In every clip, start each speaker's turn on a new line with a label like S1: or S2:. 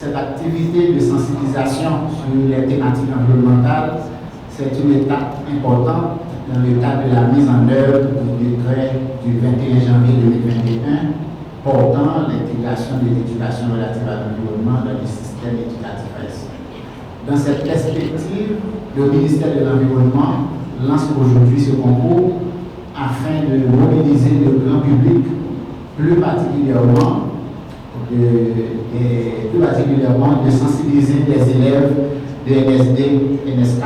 S1: Cette activité de sensibilisation sur les thématiques environnementales, c'est une étape importante dans le cadre de la mise en œuvre du décret du 21 janvier 2021 portant l'intégration de l'éducation relative à l'environnement dans le système éducatif haïtien. Dans cette perspective, le ministère de l'Environnement lance aujourd'hui ce concours afin de mobiliser le grand public, plus particulièrement de sensibiliser les élèves de NSD, NS4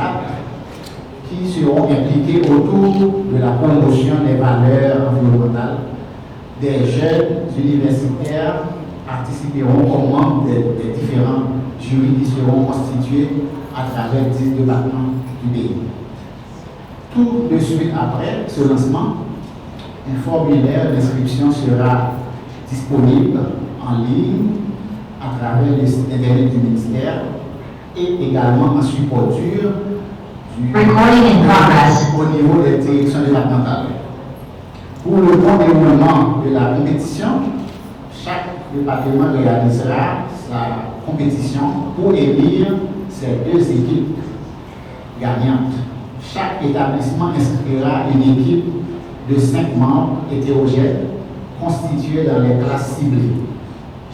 S1: qui seront impliqués autour de la promotion des valeurs environnementales. Des jeunes universitaires participeront aux membres des différents jurys qui seront constitués à travers 10 départements du pays. Tout de suite après ce lancement, un formulaire d'inscription sera disponible en ligne à travers le site internet du ministère et également en supporture au niveau des directions départementales. Pour le bon déroulement de la compétition, chaque département réalisera sa compétition pour élire ses 2 équipes gagnantes. Chaque établissement inscrira une équipe de 5 membres hétérogènes constitués dans les classes ciblées.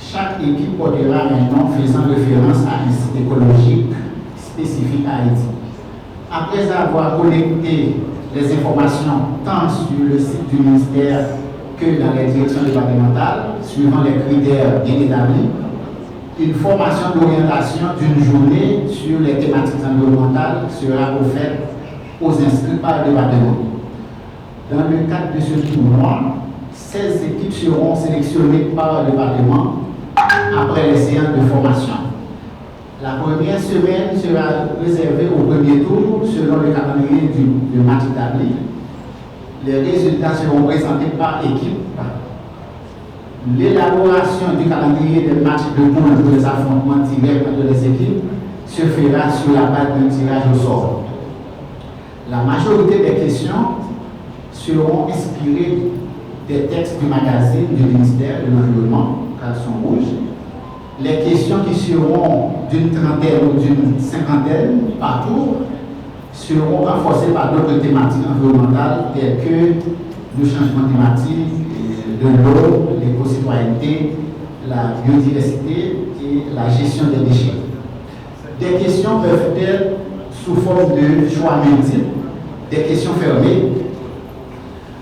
S1: Chaque équipe portera un nom faisant référence à un site écologique spécifique à Haïti. Après avoir collecté les informations tant sur le site du ministère que dans les directions départementales, suivant les critères bien établis, une formation d'orientation d'une journée sur les thématiques environnementales sera offerte aux inscrits par le département. Dans le cadre de ce tournoi, 16 équipes seront sélectionnées par le département après les séances de formation. La première semaine sera réservée au premier tour selon le calendrier de match établi. Les résultats seront présentés par équipe. L'élaboration du calendrier des matchs de poule pour les affrontements directs entre les équipes se fera sur la base d'un tirage au sort. La majorité des questions seront inspirées des textes du magazine du ministère de l'Environnement, Caleçon Rouge. Les questions qui seront d'une trentaine ou d'une cinquantaine par tour seront renforcées par d'autres thématiques environnementales telles que le changement climatique, de l'eau, l'éco-citoyenneté, la biodiversité et la gestion des déchets. Des questions peuvent être sous forme de choix multiples, des questions fermées.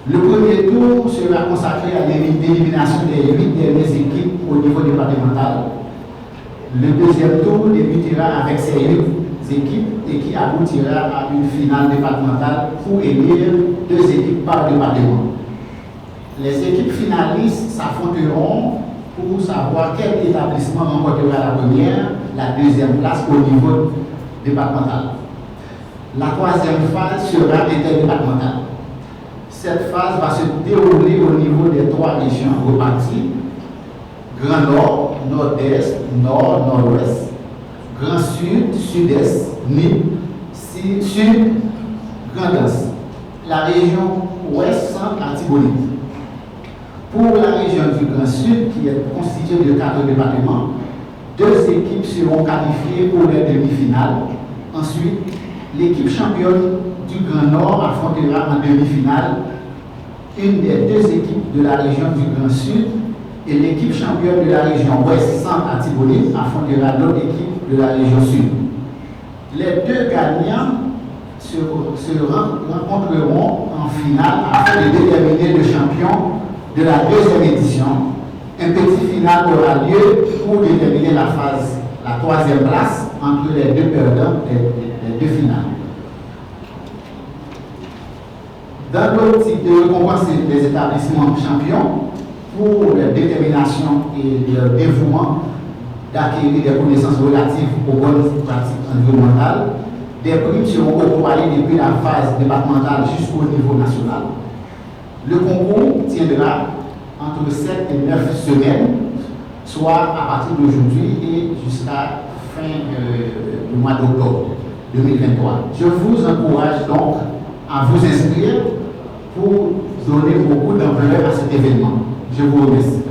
S1: Le premier tour sera consacré à l'élimination des 8 dernières équipes au niveau départemental. Le deuxième tour débutera avec ces 8 équipes et qui aboutira à une finale départementale pour élire 2 équipes par département. Les équipes finalistes s'affronteront pour savoir quel établissement remportera la première, la deuxième place au niveau départemental. La troisième phase sera interdépartementale. Cette phase va se dérouler au niveau des 3 régions reparties: Grand Nord, Nord-Est, Nord, Nord-Ouest, Grand Sud, Sud-Est, NIP, Sud, Grand Est. La région Ouest, Centre, Antibonite. Pour la région du Grand Sud, qui est constituée de 4 départements, 2 équipes seront qualifiées pour les demi-finales. Ensuite, l'équipe championne du Grand Nord affrontera en demi-finale une des 2 équipes de la région du Grand Sud et l'équipe championne de la région Ouest Centre Antibonite affrontera l'autre équipe de la région Sud. Les 2 gagnants se rencontreront en finale afin de déterminer le champion de la 2e édition. Un petit final aura lieu pour déterminer la 3e place entre les 2 perdants des 2 finales. Dans l'optique de récompenser les établissements champions pour leur détermination et leur dévouement d'acquérir des connaissances relatives aux bonnes pratiques environnementales, des primes seront octroyées depuis la phase départementale jusqu'au niveau national. Le concours tiendra entre 7 et 9 semaines, soit à partir d'aujourd'hui et jusqu'à fin du mois d'octobre 2023. Je vous encourage donc à vous inscrire pour donner beaucoup d'ampleur à cet événement. Je vous remercie.